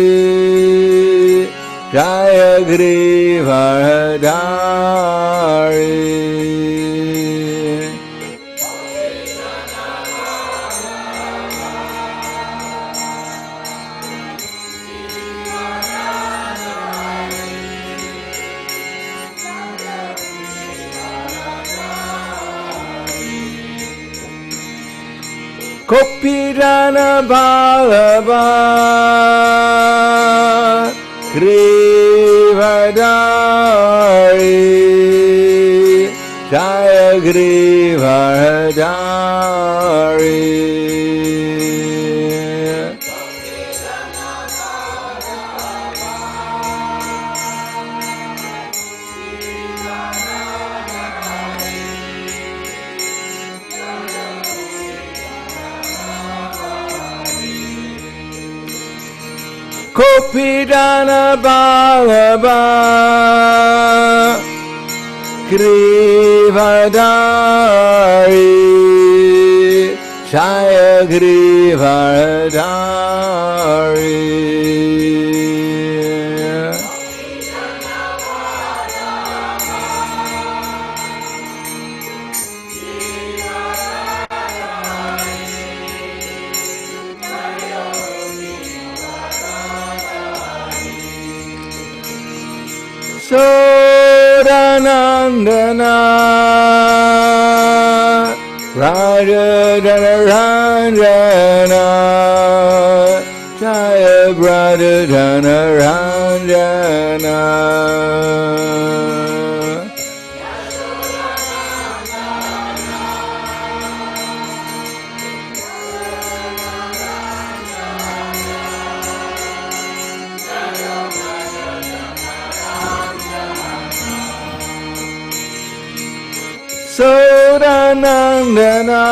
Grivadari Jaya Grivadari Kopirana Balaba Grivadari Jaya Grivadari Kopidana Balaba Grivadari Jaya Grivadari Sodanandana Radha-dana-ranjana Jaya Radha-dana-ranjana Sodanandana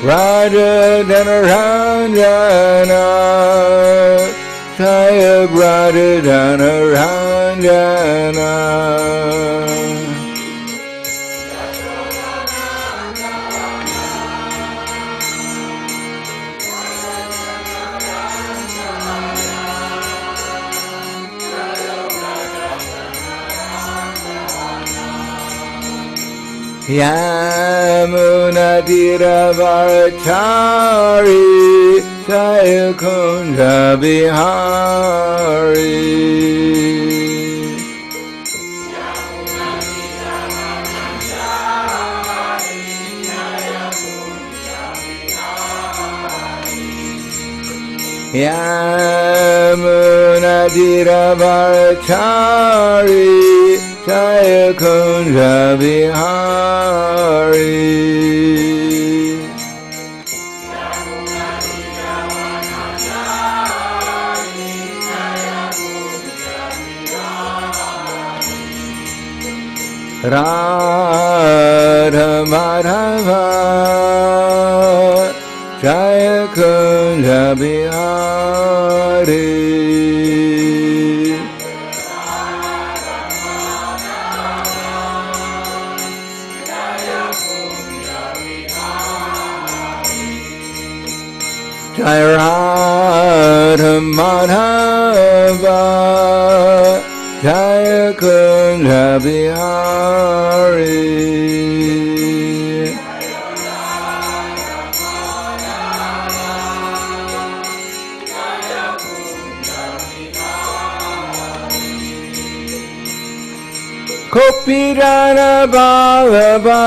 Radha-dana-ranjana Jaya Radha-dana-ranjana Yamunadiravarachari Jaya Kunja Bihari Yamunadiravarachari Jaya Kunja Bihari Radha Madhava Jaya Kunja Bihari Jaya Radha Madhava Jaya Kunja Bihari Kopirana Balaba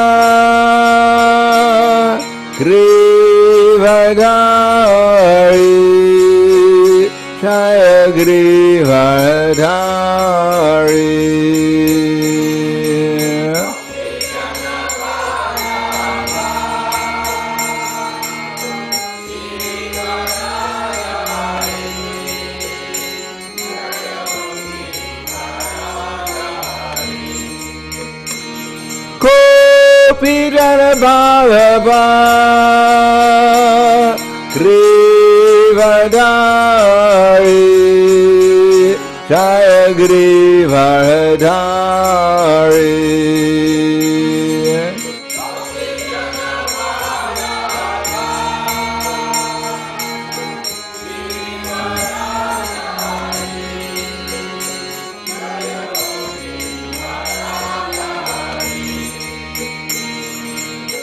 Grivadari Jaya Grivadari Kopidana Balaba Grivadari Jaya Grivadari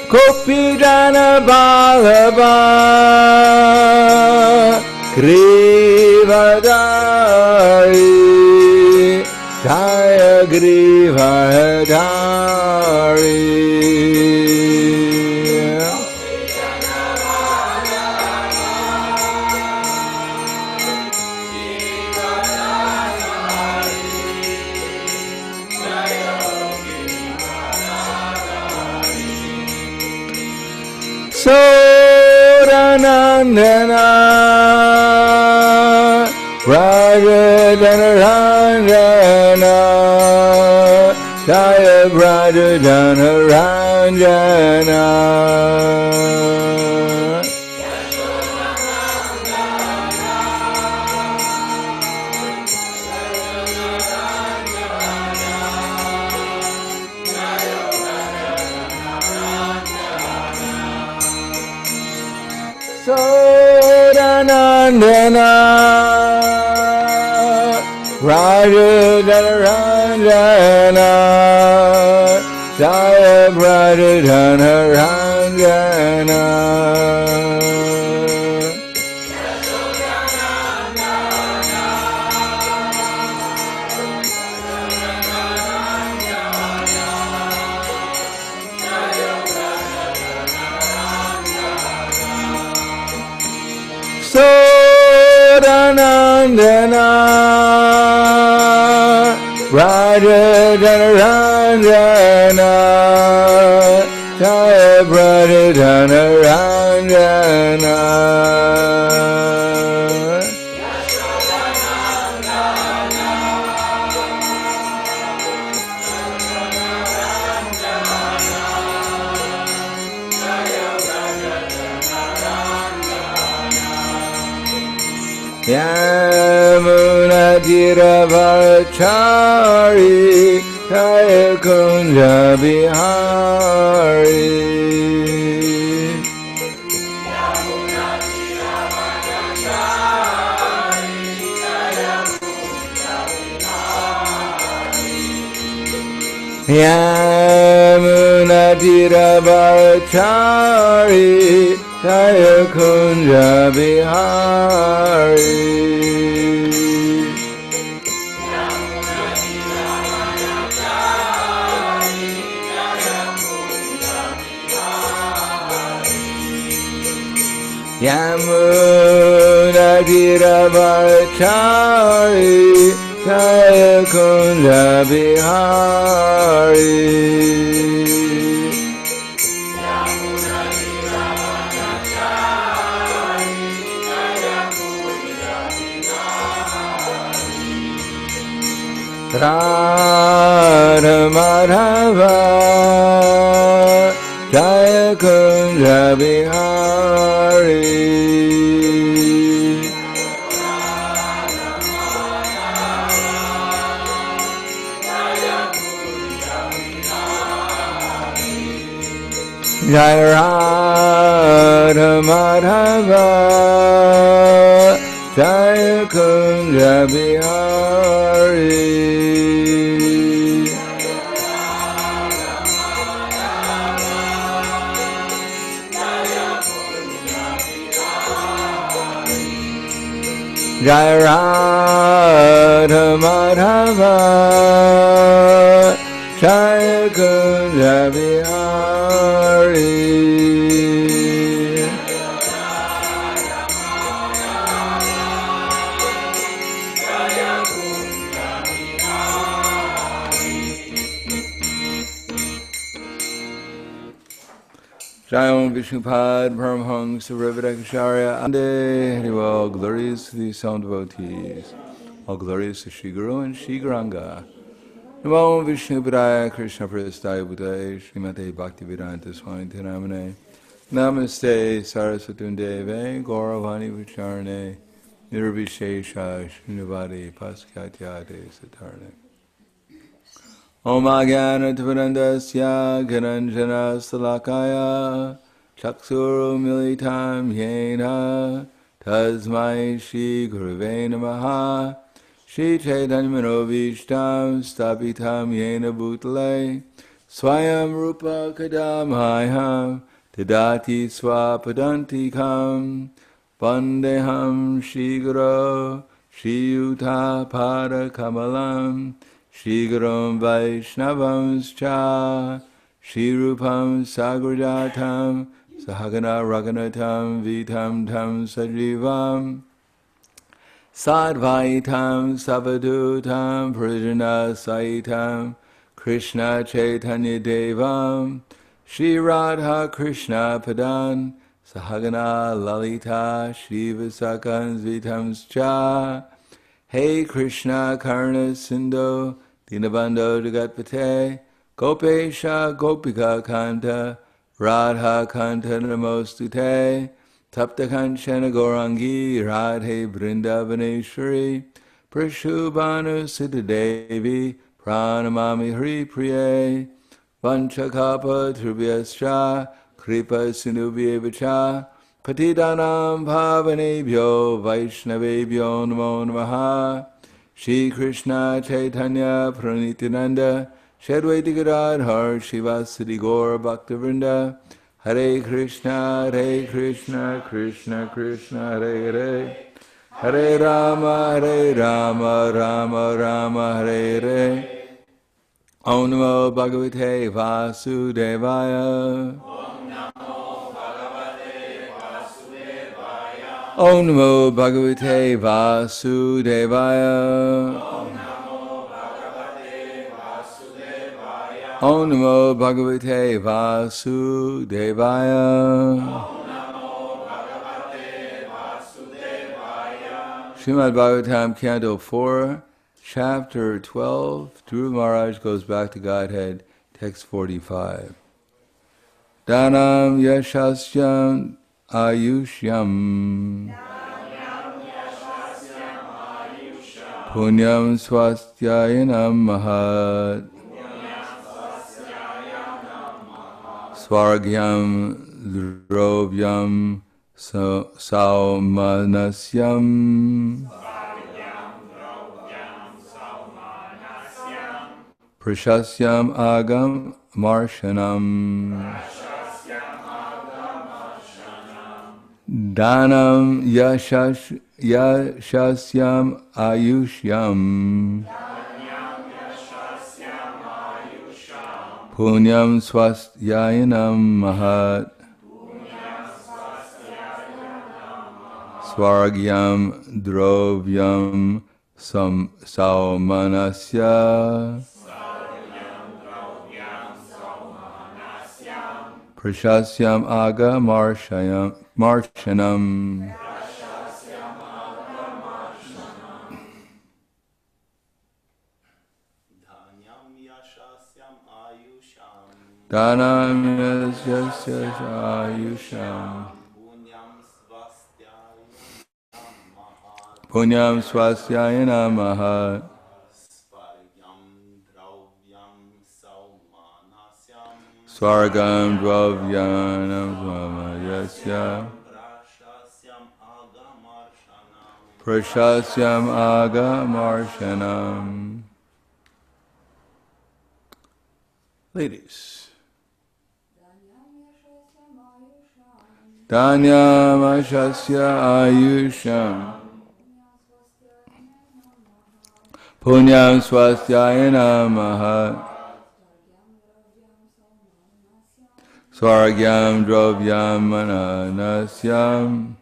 Kopidana Ballabha Grivadari Jaya Grivadari Soranandana Rajadanarandana Jaya Rajadanarandana Soranandana Rajadanarandana Jaya Rajadanarandana Soranandana Rajadanarandana Jaya Rajadanarandana Yamunatiravarachari Jaya Kunja Bihari Yamunatiravarachari Jaya Kunja Bihari Yamunatiravarachari Jaya Kunja Bihari Radha Madhava Jaya Kunja Bihari Jaya Radha Madhava Jaya Kunja Bihari Jaya Radha Madhava Jaya Kunja Bihari Jayam Vishnupad Paramhangsa Ravidakacharya Ande Hariwal, glorious to the sound devotees, all glorious to Shri Guru and Shri Gauranga. Namo Vishnupadaya Krishna Prasthaya Bhutaya Srimate Bhaktivedanta Swami Namane Namaste Saraswati Deve Gauravani Vicharane Nirvishesha Srinivadi Paskyatyade Satarne Om Ajnana Timirandasya Gyananjana Salakaya Chakshuru Militam Yena Tasmai Shri Gurave Namaha Shri Chaitanya Manovishtam Stapitam Yena Bhutale Swayam Rupa Kadamaham Tadati Swapadantikam Vandeham Shiguro Shiyuta Pada Kamalam Shigurum Vaishnavamscha Shirupam Sagrajatam Sahagana Raganatam Vitam Tam Sajivam Sadvaitam Savadutam Prajana Saitam Krishna Chaitanya Devam Shri Radha Krishna Padan Sahagana Lalita Shiva Sakan Vitamscha Hey Krishna Karna Sindhu Dinabando Jagatpate Gopesha Gopika Kanta Radha Kanta Namostute Tapta Kanchana Gaurangi Radhe Vrindavaneshwari Prashubhanu Siddha Devi Pranamami Hari Priye Vanchakapa Trubhyascha Kripa Sinubhyevacha Patidanam Bhavanebhyo Vaishnavebhyo Namo Namaha Shri Krishna Chaitanya Pranityananda Shadvaiti Gadadhar Shivasati Gaur Bhaktivinoda Hare Krishna Krishna Krishna Hare Hare Hare Rama Rama Rama Hare Hare Om Namo Bhagavate Vasudevaya Om Namo Bhagavate Vasudevaya Om Namo Bhagavate Vasudevaya Srimad Bhagavatam, Canto 4, Chapter 12, Dhruva Maharaj goes back to Godhead, text 45. Dhanam yashasyam ayushyam punyam swastyayanam mahat swargyam drovyam saumanasyam prashasyam agam marshanam danam yashasyam ayushyam punyam swastyayanam mahat swargyam drovyam saumanasya prashasyam aga marshanam Dhanam yasya ayusham Punyam swastyayana mahat Swargam dravyanam swamayasya Prashasyam agamarshanam. Ladies. Dhanyam ashasya ayusham Punyam swastyayana mahat Swargyam drovyam mananasyam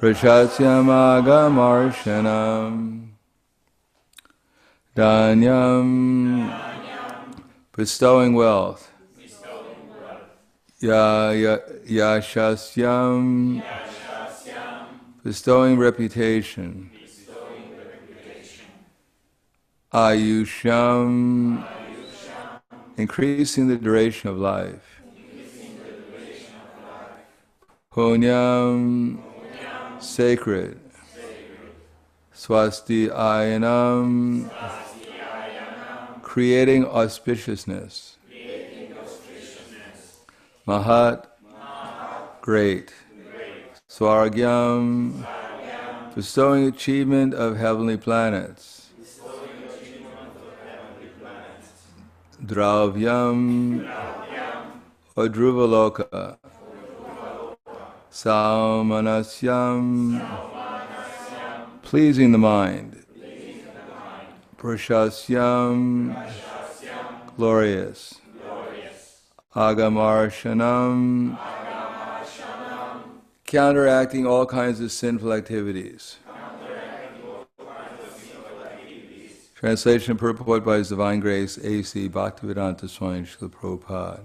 Prashasyam agamarshanam. Dhanyam, bestowing wealth. Yashasyam, bestowing reputation. Ayusham, increasing the duration of life. Punyam, sacred. Swasti ayanam, creating auspiciousness. Mahat, great. Swargyam, bestowing achievement of heavenly planets. Dravyam Adruvaloka Salmanasyam, pleasing the mind. Prashasyam, glorious. Agamarshanam, counteracting all kinds of sinful activities. Translation purport by His Divine Grace A.C. Bhaktivedanta Swami Srila Prabhupada.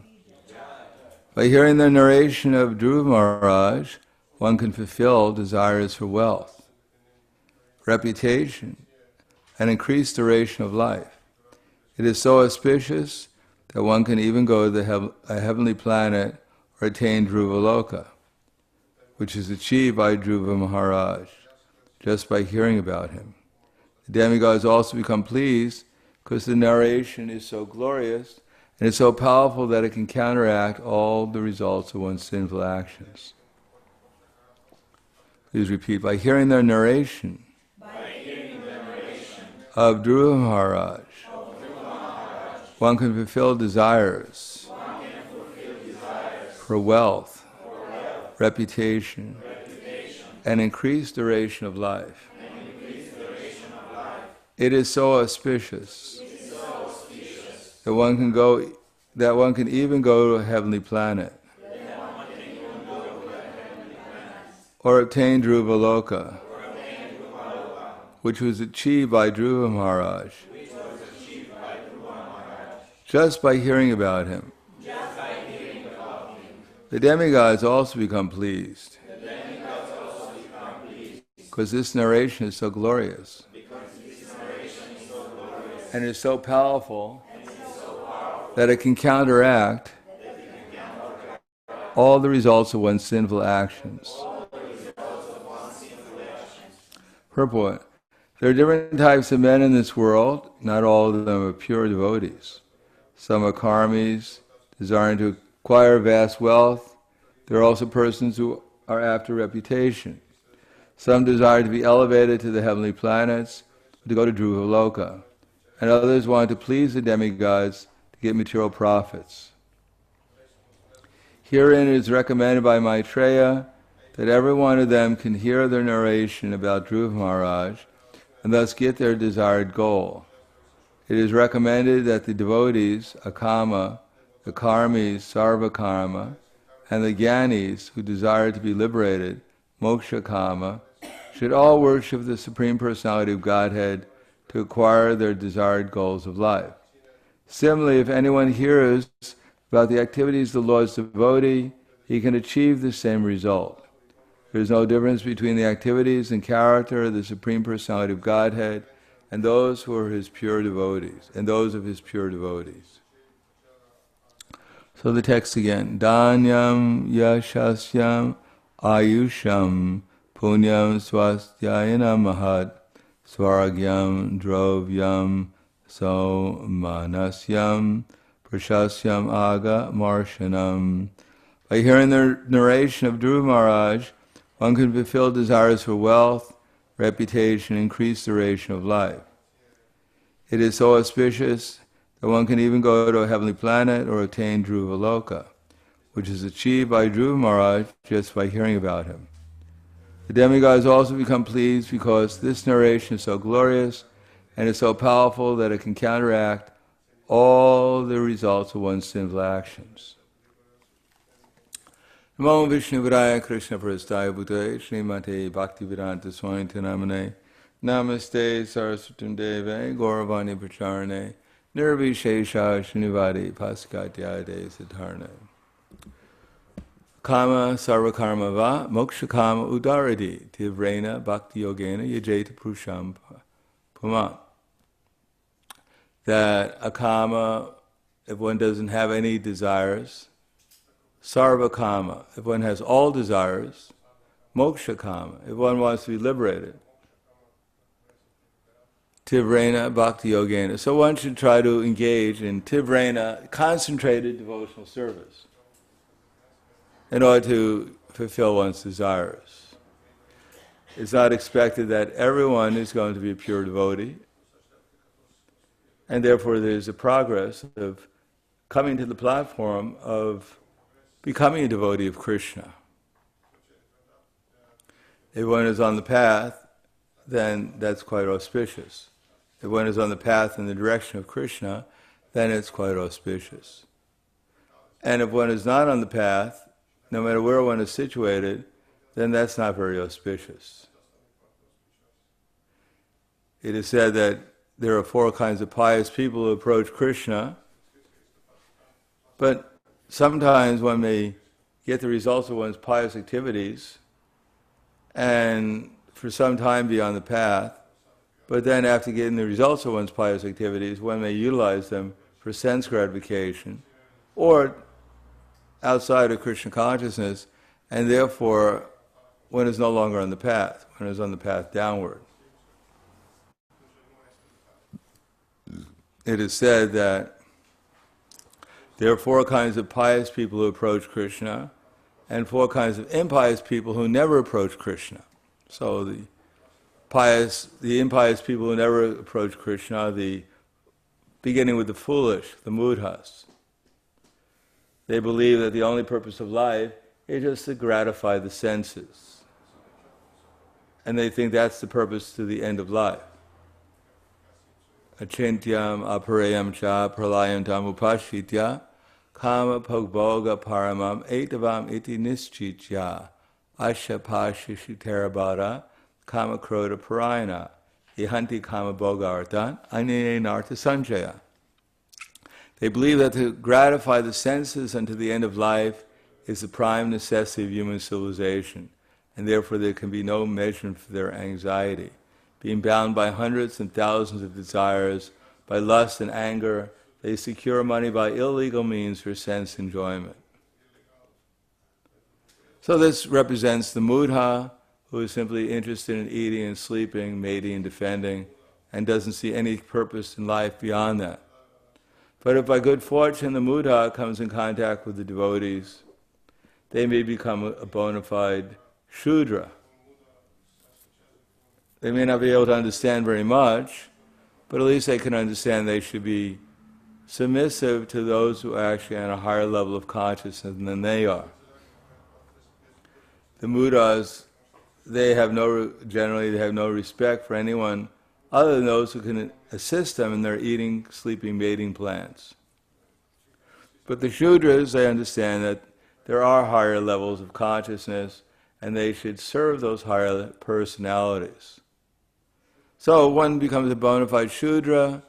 By hearing the narration of Dhruva Maharaj, one can fulfill desires for wealth, reputation, and increased duration of life. It is so auspicious that one can even go to a heavenly planet or attain Dhruvaloka, which is achieved by Dhruva Maharaj, just by hearing about him. The demigods also become pleased because the narration is so glorious and it's so powerful that it can counteract all the results of one's sinful actions. Please repeat. By hearing their narration of Dhruva Maharaj, one can fulfill desires for wealth, reputation, and increased duration of life. It is so auspicious that one can even go to a heavenly planet or obtain Dhruvaloka, which was achieved by Dhruva Maharaj, just by hearing about him. The demigods also become pleased because this narration is so glorious and is so powerful that it can counteract all the results of one's sinful actions. Purport. There are different types of men in this world. Not all of them are pure devotees. Some are karmis, desiring to acquire vast wealth. There are also persons who are after reputation. Some desire to be elevated to the heavenly planets, to go to Dhruvaloka. And others want to please the demigods to get material profits. Herein it is recommended by Maitreya that every one of them can hear their narration about Dhruva Maharaj and thus get their desired goal. It is recommended that the devotees, Akama, the karmis, Sarvakarma, and the Gyanis who desire to be liberated, Moksha Kama, should all worship the Supreme Personality of Godhead to acquire their desired goals of life. Similarly, if anyone hears about the activities of the Lord's devotee, he can achieve the same result. There is no difference between the activities and character of the Supreme Personality of Godhead and those who are His pure devotees, and those of His pure devotees. So the text again. Danyam yashasyam ayusham punyam swastyayana mahat swaragyam drovyam so manasyam prashasyam aga marshanam. By hearing the narration of Dhruva Maharaj, one can fulfill desires for wealth, reputation, increased duration of life. It is so auspicious that one can even go to a heavenly planet or attain Dhruvaloka, which is achieved by Dhruva Maharaj just by hearing about him. The demigods also become pleased because this narration is so glorious and is so powerful that it can counteract all the results of one's sinful actions. Namo Vishnu Vidaya Krishna Prasthaya Bhutale Srimate Bhaktivedanta Swami Namane Namaste Saraswatam Deve Gauravani Pracharane Nirvishesha Srinivadi Paskatyade Siddharne Kama Sarvakarma Va Moksha Kama Udaradi Tivrena Bhakti Yogena Yajeta Purusham Puma. That a kama, if one doesn't have any desires, Sarva Kama, if one has all desires, Moksha Kama, if one wants to be liberated, Tivrena Bhakti Yogena. So one should try to engage in Tivrena, concentrated devotional service, in order to fulfill one's desires. It's not expected that everyone is going to be a pure devotee, and therefore there's a progress of coming to the platform of becoming a devotee of Krishna. If one is on the path, then that's quite auspicious. If one is on the path in the direction of Krishna, then it's quite auspicious. And if one is not on the path, no matter where one is situated, then that's not very auspicious. It is said that there are 4 kinds of pious people who approach Krishna, but sometimes one may get the results of one's pious activities and for some time be on the path, but then after getting the results of one's pious activities, one may utilize them for sense gratification or outside of Krishna consciousness, and therefore one is no longer on the path, one is on the path downward. It is said that there are 4 kinds of pious people who approach Krishna, and 4 kinds of impious people who never approach Krishna. So the impious people who never approach Krishna, beginning with the foolish, the mudhas. They believe that the only purpose of life is just to gratify the senses. And they think that's the purpose to the end of life. Achintyam aparayam cha pralayantam upashitya kama bhogboga paramam etavam iti nischitya ashapashishiterabhara kama kroda parayana ihanti kama bhogartan anyanartha sanjaya. They believe that to gratify the senses unto the end of life is the prime necessity of human civilization, and therefore there can be no measurement for their anxiety. Being bound by hundreds and thousands of desires, by lust and anger, they secure money by illegal means for sense enjoyment. So this represents the mudha, who is simply interested in eating and sleeping, mating and defending, and doesn't see any purpose in life beyond that. But if by good fortune the mudha comes in contact with the devotees, they may become a bona fide Shudra. They may not be able to understand very much, but at least they can understand they should be submissive to those who are actually on a higher level of consciousness than they are. The mudras, generally they have no respect for anyone other than those who can assist them in their eating, sleeping, mating plans. But the Shudras, they understand that there are higher levels of consciousness and they should serve those higher personalities. So one becomes a bona fide Shudra,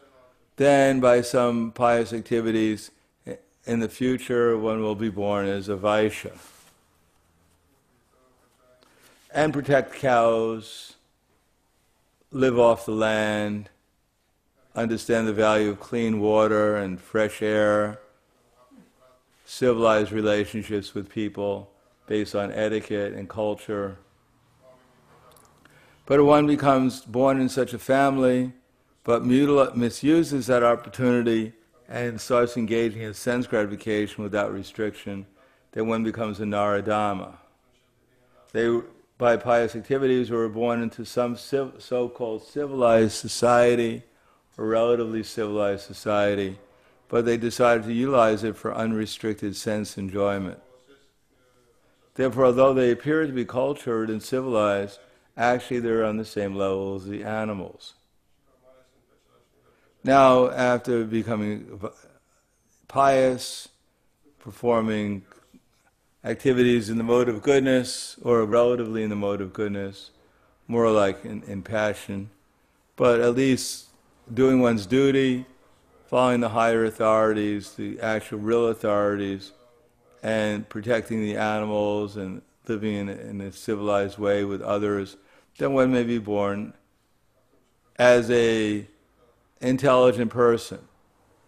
then by some pious activities in the future one will be born as a Vaishya. And protect cows, live off the land, understand the value of clean water and fresh air, civilized relationships with people based on etiquette and culture. But if one becomes born in such a family, but misuses that opportunity and starts engaging in sense gratification without restriction, then one becomes a Naradama. They, by pious activities, were born into some so-called civilized society, or relatively civilized society, but they decided to utilize it for unrestricted sense enjoyment. Therefore, although they appear to be cultured and civilized, actually they're on the same level as the animals. Now, after becoming pious, performing activities in the mode of goodness, or relatively in the mode of goodness, more like in passion, but at least doing one's duty, following the higher authorities, the actual real authorities, and protecting the animals and living in a civilized way with others, then one may be born as an intelligent person,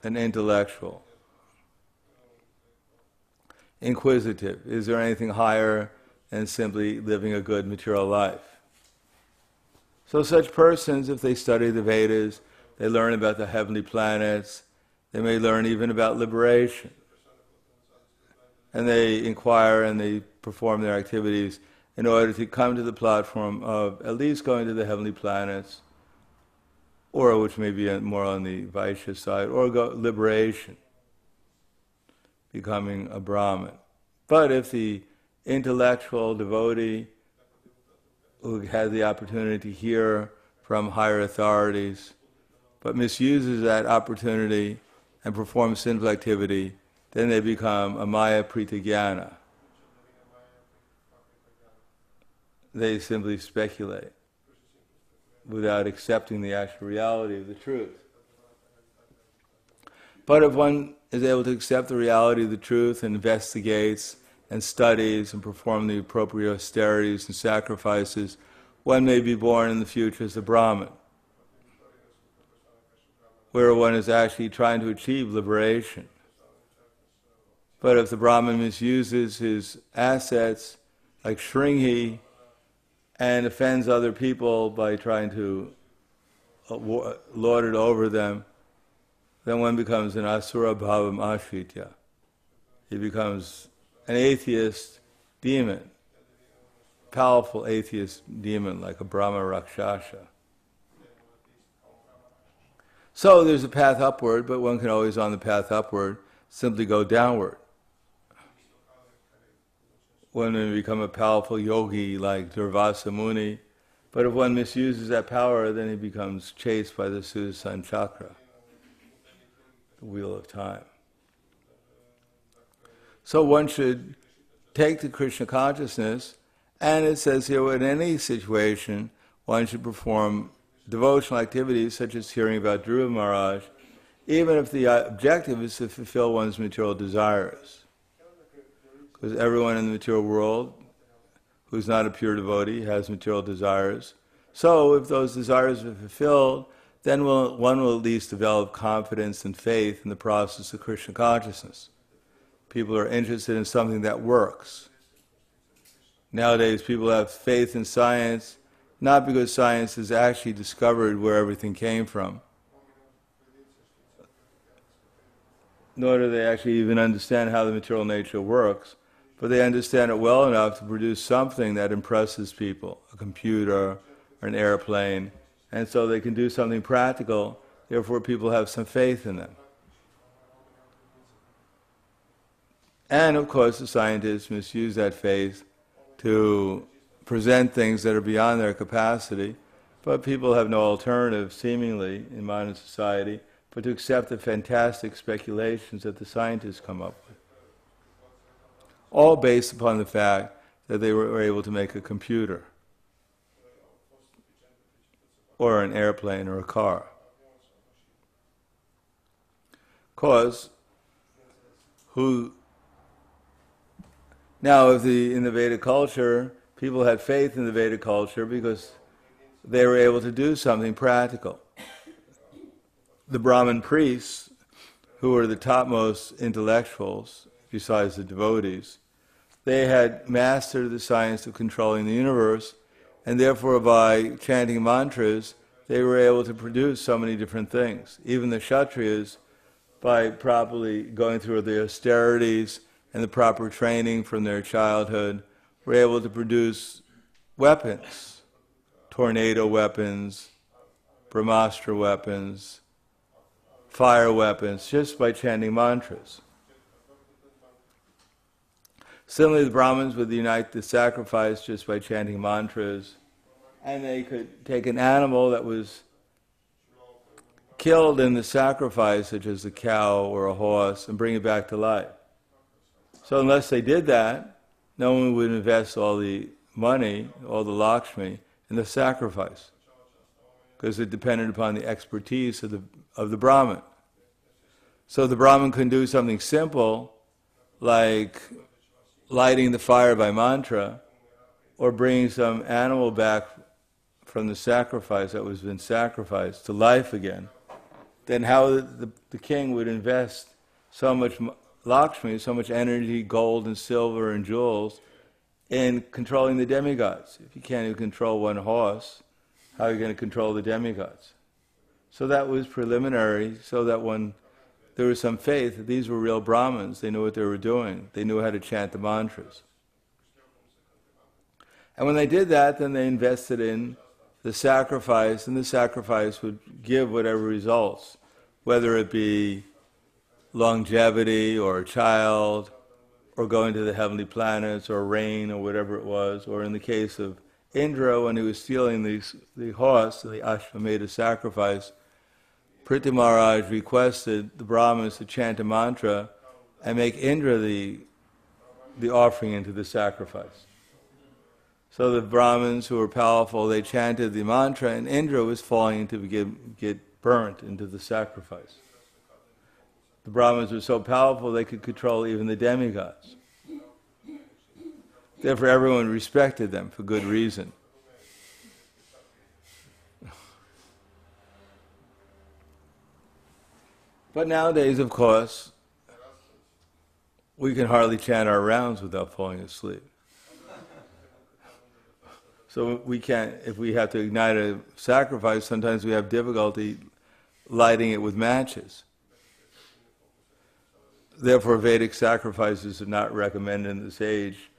an intellectual. Inquisitive. Is there anything higher than simply living a good material life? So such persons, if they study the Vedas, they learn about the heavenly planets, they may learn even about liberation. And they inquire and they perform their activities in order to come to the platform of at least going to the heavenly planets, or which may be more on the Vaishya side, or liberation. becoming a Brahmin. But if the intellectual devotee who has the opportunity to hear from higher authorities, but misuses that opportunity and performs sinful activity, then they become a Maya Pritagyana. They simply speculate without accepting the actual reality of the truth. But if one is able to accept the reality of the truth and investigates and studies and perform the appropriate austerities and sacrifices, one may be born in the future as a Brahmin, where one is actually trying to achieve liberation. But if the Brahmin misuses his assets, like Shringhi, and offends other people by trying to lord it over them, then one becomes an asura bhavam ashritya. He becomes an atheist demon, powerful atheist demon like a Brahma Rakshasa. So there's a path upward, but one can always, on the path upward, simply go downward. One may become a powerful yogi like Durvasa Muni, but if one misuses that power, then he becomes chased by the Sudarshan Chakra, the wheel of time. So one should take the Krishna consciousness, and it says here, in any situation, one should perform devotional activities such as hearing about Dhruva Maharaj, even if the objective is to fulfill one's material desires. Because everyone in the material world who's not a pure devotee has material desires. So if those desires are fulfilled, then one will at least develop confidence and faith in the process of Krishna consciousness. People are interested in something that works. Nowadays people have faith in science, not because science has actually discovered where everything came from, nor do they actually even understand how the material nature works, but they understand it well enough to produce something that impresses people, a computer or an airplane, and so they can do something practical, therefore people have some faith in them. And of course the scientists misuse that faith to present things that are beyond their capacity, but people have no alternative, seemingly, in modern society, but to accept the fantastic speculations that the scientists come up with. All based upon the fact that they were able to make a computer, or an airplane, or a car. Cause, now if in the Vedic culture, people had faith in the Vedic culture because they were able to do something practical. The Brahmin priests, who were the topmost intellectuals, besides the devotees, they had mastered the science of controlling the universe, and therefore by chanting mantras, they were able to produce so many different things. Even the Kshatriyas, by properly going through the austerities and the proper training from their childhood, were able to produce weapons, tornado weapons, Brahmastra weapons, fire weapons, just by chanting mantras. Similarly, the Brahmins would unite the sacrifice just by chanting mantras, and they could take an animal that was killed in the sacrifice, such as a cow or a horse, and bring it back to life. So unless they did that, no one would invest all the money, all the Lakshmi, in the sacrifice, because it depended upon the expertise of the Brahmin. So the Brahmin can do something simple, like lighting the fire by mantra, or bringing some animal back from the sacrifice that was been sacrificed to life again. Then how the king would invest so much Lakshmi, so much energy, gold and silver and jewels, in controlling the demigods. If you can't even control one horse, how are you going to control the demigods? So that was preliminary, so that there was some faith that these were real Brahmins. They knew what they were doing. They knew how to chant the mantras. And when they did that, then they invested in the sacrifice, and the sacrifice would give whatever results, whether it be longevity or a child or going to the heavenly planets or rain or whatever it was, or in the case of Indra, when he was stealing the horse, the Ashvamedha sacrifice, Priti Maharaj requested the Brahmins to chant a mantra and make Indra the offering into the sacrifice. So the Brahmins who were powerful, they chanted the mantra, and Indra was falling to get burnt into the sacrifice. The Brahmins were so powerful they could control even the demigods. Therefore everyone respected them for good reason. But nowadays, of course, we can hardly chant our rounds without falling asleep. So we can't, if we have to ignite a sacrifice, sometimes we have difficulty lighting it with matches. Therefore, Vedic sacrifices are not recommended in this age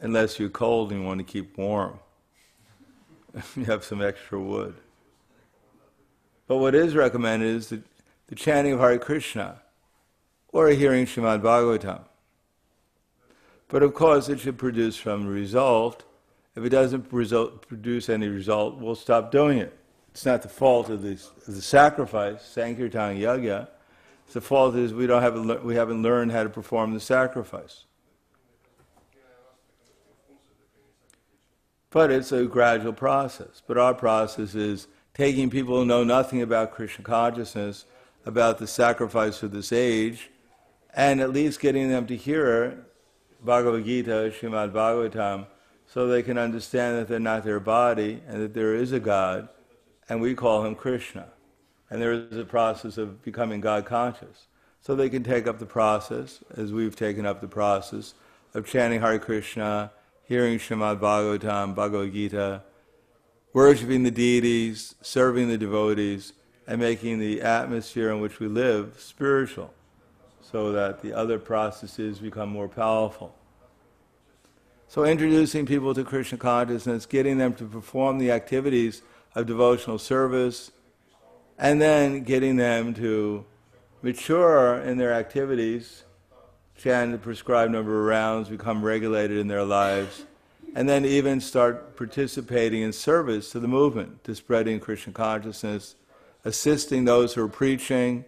unless you're cold and you want to keep warm. You have some extra wood. But what is recommended is the chanting of Hare Krishna or hearing Srimad Bhagavatam. But of course, it should produce some result. If it doesn't produce any result, we'll stop doing it. It's not the fault of the sacrifice, Sankirtan Yajna. The fault is we haven't learned how to perform the sacrifice. But it's a gradual process. But our process is taking people who know nothing about Krishna consciousness, about the sacrifice of this age, and at least getting them to hear Bhagavad Gita, Srimad Bhagavatam, so they can understand that they're not their body and that there is a God, and we call him Krishna. And there is a process of becoming God conscious. So they can take up the process, as we've taken up the process, of chanting Hare Krishna, hearing Srimad Bhagavatam, Bhagavad Gita, worshipping the deities, serving the devotees, and making the atmosphere in which we live spiritual, so that the other processes become more powerful. So introducing people to Krishna consciousness, getting them to perform the activities of devotional service, and then getting them to mature in their activities, chant the prescribed number of rounds, become regulated in their lives, and then even start participating in service to the movement, to spreading Krishna consciousness, assisting those who are preaching,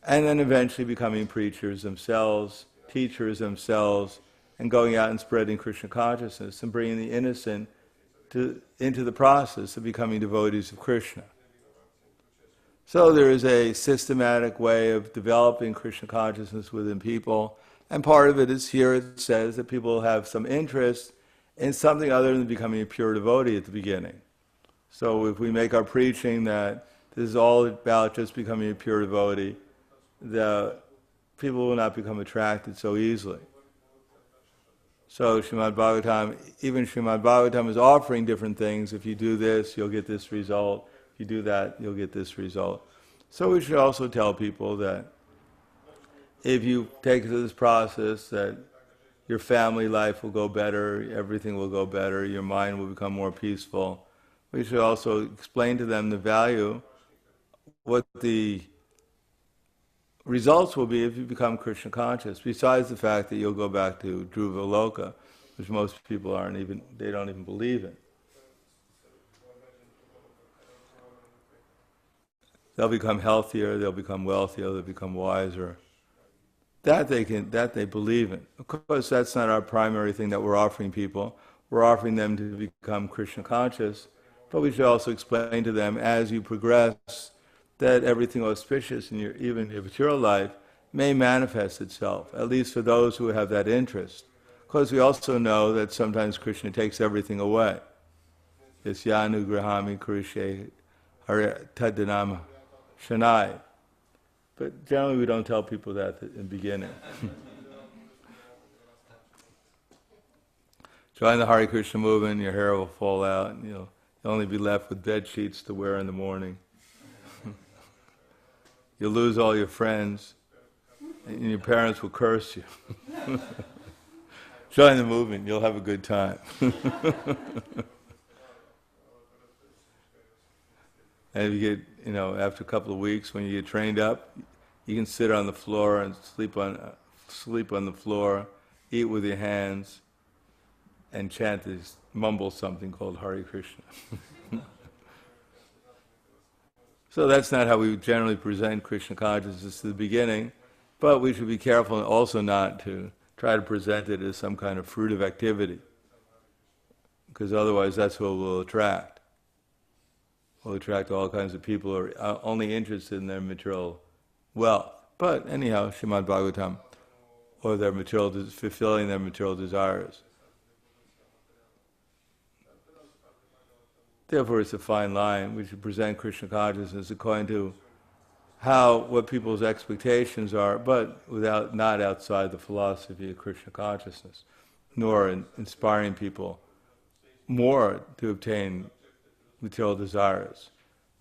and then eventually becoming preachers themselves, teachers themselves, and going out and spreading Krishna consciousness and bringing the innocent into the process of becoming devotees of Krishna. So there is a systematic way of developing Krishna consciousness within people, and part of it is here it says that people have some interest in something other than becoming a pure devotee at the beginning. So if we make our preaching that this is all about just becoming a pure devotee, the people will not become attracted so easily. So Srimad Bhagavatam, even Srimad Bhagavatam is offering different things. If you do this, you'll get this result. If you do that, you'll get this result. So we should also tell people that if you take it to this process, that your family life will go better, everything will go better, your mind will become more peaceful. We should also explain to them the value, what the results will be if you become Krishna conscious, besides the fact that you'll go back to Dhruva Loka, which most people they don't even believe in. They'll become healthier, they'll become wealthier, they'll become wiser. That they believe in. Of course, that's not our primary thing that we're offering people. We're offering them to become Krishna conscious, but we should also explain to them as you progress that everything auspicious in even your material life may manifest itself, at least for those who have that interest. Because we also know that sometimes Krishna takes everything away. Yasyanu grahami kurishe taddanama shanai. But generally we don't tell people that in the beginning. Join the Hare Krishna movement, your hair will fall out, and you'll only be left with bed sheets to wear in the morning. You'll lose all your friends, and your parents will curse you. Join the movement, you'll have a good time. And if you get, after a couple of weeks, when you get trained up, You can sit on the floor and sleep on the floor, eat with your hands, and chant this, mumble something called Hare Krishna. So that's not how we generally present Krishna consciousness at the beginning, but we should be careful also not to try to present it as some kind of fruitive activity, because otherwise that's what we'll attract. We'll attract all kinds of people who are only interested in their material wealth. But anyhow, Srimad Bhagavatam, or their fulfilling their material desires. Therefore, it's a fine line. We should present Krishna consciousness according to what people's expectations are, but not outside the philosophy of Krishna consciousness, nor inspiring people more to obtain material desires.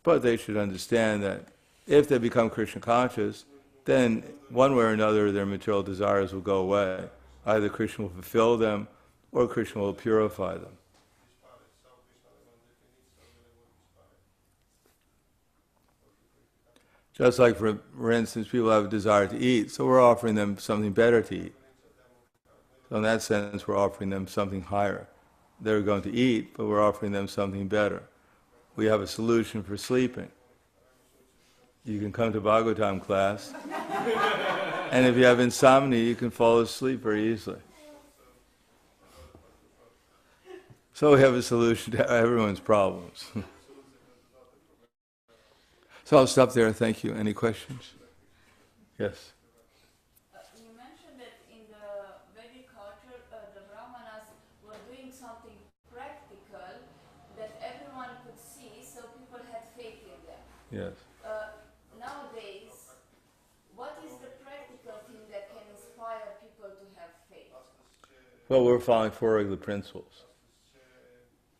But they should understand that if they become Krishna conscious, then one way or another their material desires will go away. Either Krishna will fulfill them, or Krishna will purify them. Just like, for instance, people have a desire to eat, so we're offering them something better to eat. So in that sense, we're offering them something higher. They're going to eat, but we're offering them something better. We have a solution for sleeping. You can come to Bhagavatam class, and if you have insomnia, you can fall asleep very easily. So we have a solution to everyone's problems. So I'll stop there. Thank you. Any questions? Yes. You mentioned that in the Vedic culture, the Brahmanas were doing something practical that everyone could see, so people had faith in them. Yes. Nowadays, what is the practical thing that can inspire people to have faith? Well, we're following four regular principles.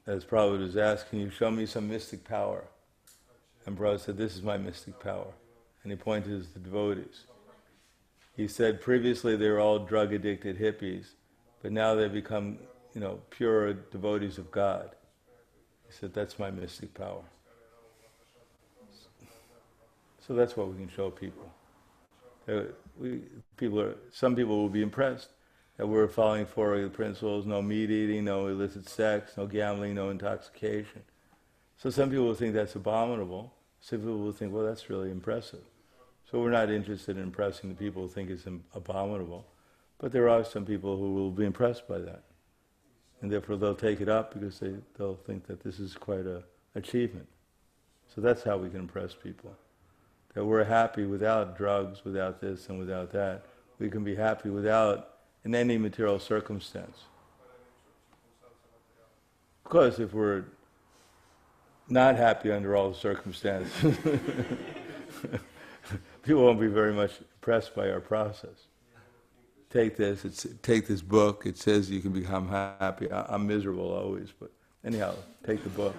As Prabhupada was asking, you show me some mystic power. And Prabhupada said, this is my mystic power. And he pointed to the devotees. He said previously they were all drug-addicted hippies, but now they've become, pure devotees of God. He said, that's my mystic power. So that's what we can show people. Some people will be impressed that we're following four regular principles: no meat eating, no illicit sex, no gambling, no intoxication. So some people will think that's abominable. Some people will think, well, that's really impressive. So we're not interested in impressing the people who think it's abominable. But there are some people who will be impressed by that. And therefore they'll take it up because they'll think that this is quite an achievement. So that's how we can impress people. That we're happy without drugs, without this and without that. We can be happy in any material circumstance. Of course, if we're not happy under all the circumstances, people won't be very much impressed by our process. Take this book. It says you can become happy. I'm miserable always, but anyhow, take the book,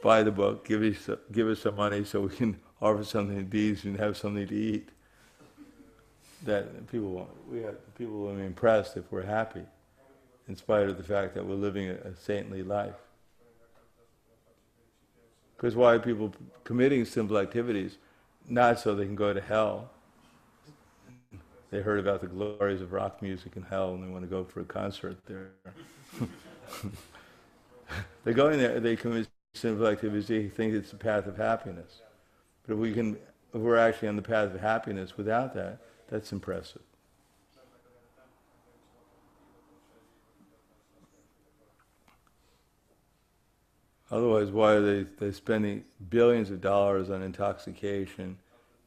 buy the book, give us some money so we can offer something to these and have something to eat. That people will be impressed if we're happy, in spite of the fact that we're living a saintly life. Because why are people committing simple activities? Not so they can go to hell. They heard about the glories of rock music in hell and they want to go for a concert there. They're going there, they commit simple activities, they think it's the path of happiness. But if we're actually on the path of happiness without that, that's impressive. Otherwise, why are they spending billions of dollars on intoxication,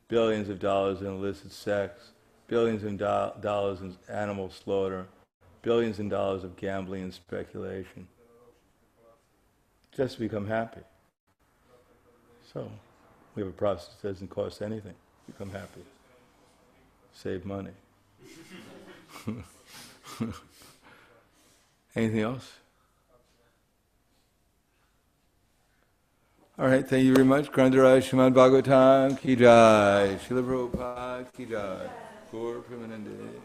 billions of dollars in illicit sex, billions of dollars in animal slaughter, billions of dollars of gambling and speculation? Just to become happy. So, we have a process that doesn't cost anything. Become happy. Save money. Anything else? All right, thank you very much. Grandaraj Srimad Bhagavatam ki jai. Srila Prabhupada ki jai. Gaur Premanande.